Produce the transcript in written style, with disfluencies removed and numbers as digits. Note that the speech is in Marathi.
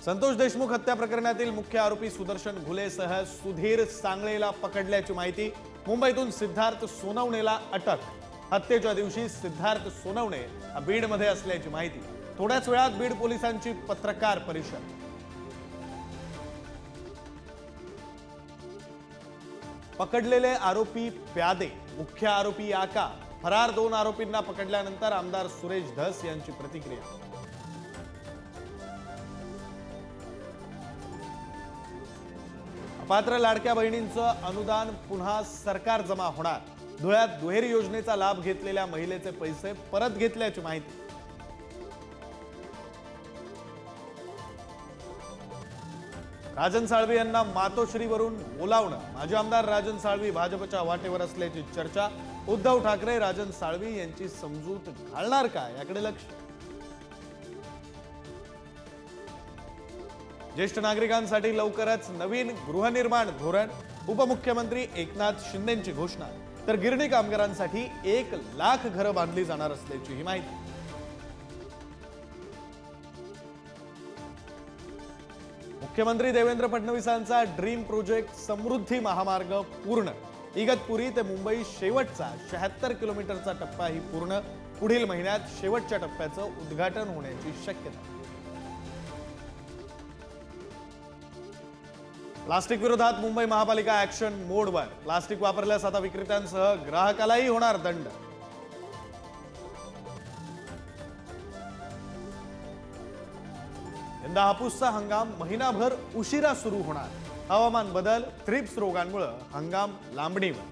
संतोष देशमुख हत्या प्रकरणातील मुख्य आरोपी सुदर्शन घुलेसह सुधीर सांगळेला पकडल्याची माहिती। मुंबईतून सिद्धार्थ सोनवणेला अटक। हत्येच्या दिवशी सिद्धार्थ सोनवणे बीडमध्ये असल्याची माहिती। थोड्याच वेळात बीड पोलिसांची पत्रकार परिषद। पकडलेले आरोपी प्यादे, मुख्य आरोपी आका, फरार 2 आरोपींना पकडल्यानंतर आमदार सुरेश धस यांची प्रतिक्रिया। अपात्र लाडक्या बहिणींचं अनुदान पुन्हा सरकार जमा होणार। धुळ्यात दुहेरी योजनेचा लाभ घेतलेल्या महिलेचे पैसे परत घेतल्याची माहिती। राजन साळवी यांना मातोश्रीवरून बोलावणं। माजी आमदार राजन साळवी भाजपच्या वाटेवर असल्याची चर्चा। उद्धव ठाकरे राजन साळवी यांची समजूत घालणार का याकडे लक्ष। ज्येष्ठ नागरिकांसाठी लवकरच नवीन गृहनिर्माण धोरण। उपमुख्यमंत्री एकनाथ शिंदेंची घोषणा। तर गिरणी कामगारांसाठी 1 लाख घरं बांधली जाणार असल्याची ही माहिती। मुख्यमंत्री देवेंद्र फडणवीसांचा ड्रीम प्रोजेक्ट समृद्धी महामार्ग पूर्ण। इगतपुरी ते मुंबई शेवटचा 76 किलोमीटरचा टप्पाही पूर्ण। पुढील महिन्यात शेवटच्या टप्प्याचं उद्घाटन होण्याची शक्यता। प्लास्टिक विरोधात मुंबई महापालिका ऍक्शन मोडवर। प्लास्टिक वापरल्यास आता विक्रेत्यांसह ग्राहकालाही होणार दंड। यंदा हापूसचा हंगाम महिनाभर उशिरा सुरू होणार। हवामान बदल, थ्रिप्स रोगांमुळे हंगाम लांबणीवर।